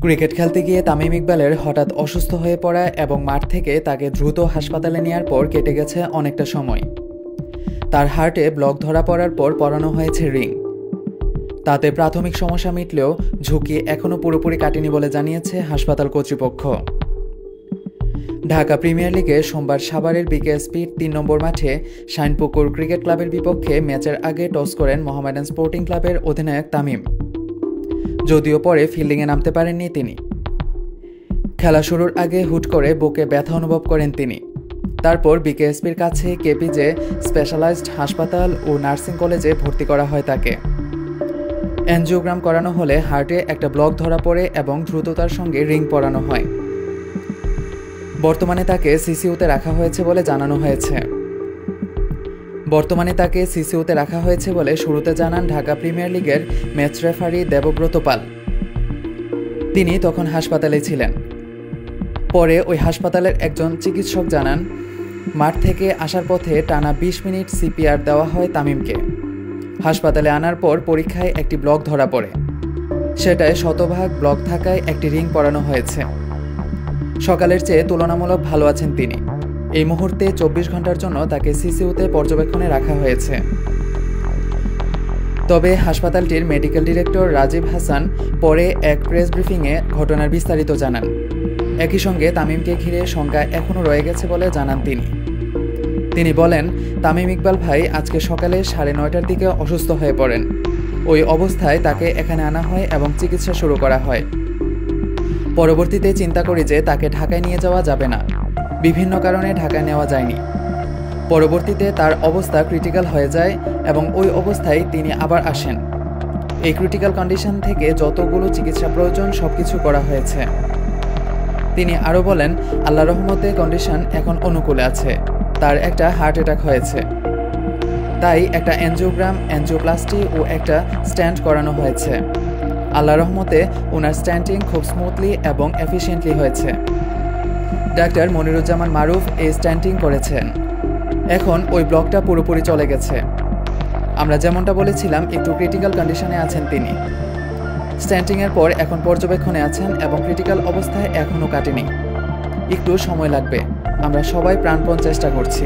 Cricket খেলতে গিয়ে তামিম ইকবালের হঠাৎ অসুস্থ হয়ে পড়া এবং মাঠ থেকে তাকে দ্রুত হাসপাতালে নেওয়ার পর কেটে গেছে অনেকটা সময়। তার হার্টে ব্লক ধরা পড়ার পর পরানো হয়েছে রিং। তাতে প্রাথমিক সমস্যা মিটলেও ঝুঁকি এখনও পুরোপুরি কাটেনি বলে জানিয়েছে হাসপাতাল কর্তৃপক্ষ। ঢাকা প্রিমিয়ার লিগে সোমবার সাভারের বিকেএসপির ৩ নম্বর মাঠে শাইনপুকুর ক্রিকেট ক্লাবের বিপক্ষে ম্যাচের আগে টস করেন মোহামেডান স্পোর্টিং ক্লাবের অধিনায়ক তামিম। যদিও পরে ফিল্ডিংয়ে নামতে পারেননি তিনি। খেলা শুরুর আগে হুট করে বুকে ব্যথা অনুভব করেন তিনি। তারপর বিকেএসপির কাছে কেপিজে স্পেশালাইজড হাসপাতাল ও নার্সিং কলেজে ভর্তি করা হয় তাকে। এনজিওগ্রাম করানো হলে হার্টে একটা ব্লক ধরা পড়ে এবং দ্রুততার সঙ্গে রিং পরানো হয়। বর্তমানে তাকে সিসিইউতে রাখা হয়েছে বলে শুরুতে জানান ঢাকা প্রিমিয়ার লিগের ম্যাচ রেফারি দেবব্রত পাল। তিনি তখন হাসপাতালে ছিলেন। পরে ওই হাসপাতালের একজন চিকিৎসক জানান, মাঠ থেকে আসার পথে টানা ২০ মিনিট সিপিআর দেওয়া হয় তামিমকে। হাসপাতালে আনার পর পরীক্ষায় একটি ব্লক ধরা পড়ে। সেটায় শতভাগ ব্লক থাকায় একটি রিং পরানো হয়েছে। সকালের চেয়ে তুলনামূলক ভালো আছেন তিনি। এই মুহূর্তে ২৪ ঘন্টার জন্য তাকে সিসিইউতে পর্যবেক্ষণে রাখা হয়েছে। তবে হাসপাতালটির মেডিকেল ডিরেক্টর রাজীব হাসান পরে এক প্রেস ব্রিফিংয়ে ঘটনার বিস্তারিত জানান। একই সঙ্গে তামিমকে ঘিরে শঙ্কা এখনও রয়ে গেছে বলে জানান তিনি বলেন, তামিম ইকবাল ভাই আজকে সকালে ৯:৩০টার দিকে অসুস্থ হয়ে পড়েন। ওই অবস্থায় তাকে এখানে আনা হয় এবং চিকিৎসা শুরু করা হয়। পরবর্তীতে চিন্তা করি যে তাকে ঢাকায় নিয়ে যাওয়া যাবে না। বিভিন্ন কারণে ঢাকায় নেওয়া যায়নি। পরবর্তীতে তার অবস্থা ক্রিটিক্যাল হয়ে যায় এবং ওই অবস্থায় তিনি আবার আসেন। এই ক্রিটিক্যাল কন্ডিশন থেকে যতগুলো চিকিৎসা প্রয়োজন সবকিছু করা হয়েছে। তিনি আরও বলেন, আল্লাহর রহমতে কন্ডিশন এখন অনুকূলে আছে। তার একটা হার্ট অ্যাটাক হয়েছে, তাই একটা এনজিওগ্রাম, এনজিওপ্লাস্টি ও একটা স্ট্যান্ড করানো হয়েছে। আল্লাহর রহমতে ওনার স্ট্যান্ডিং খুব স্মুথলি এবং এফিশিয়েন্টলি হয়েছে। ডাক্তার মনিরুজ্জামান মারুফ এই স্ট্যান্ডিং করেছেন। এখন ওই ব্লকটা পুরোপুরি চলে গেছে। আমরা যেমনটা বলেছিলাম একটু ক্রিটিক্যাল কন্ডিশনে আছেন তিনি। স্ট্যান্ডিংয়ের পর এখন পর্যবেক্ষণে আছেন এবং ক্রিটিক্যাল অবস্থায় এখনও কাটেনি। একটু সময় লাগবে। আমরা সবাই প্রাণপণ চেষ্টা করছি।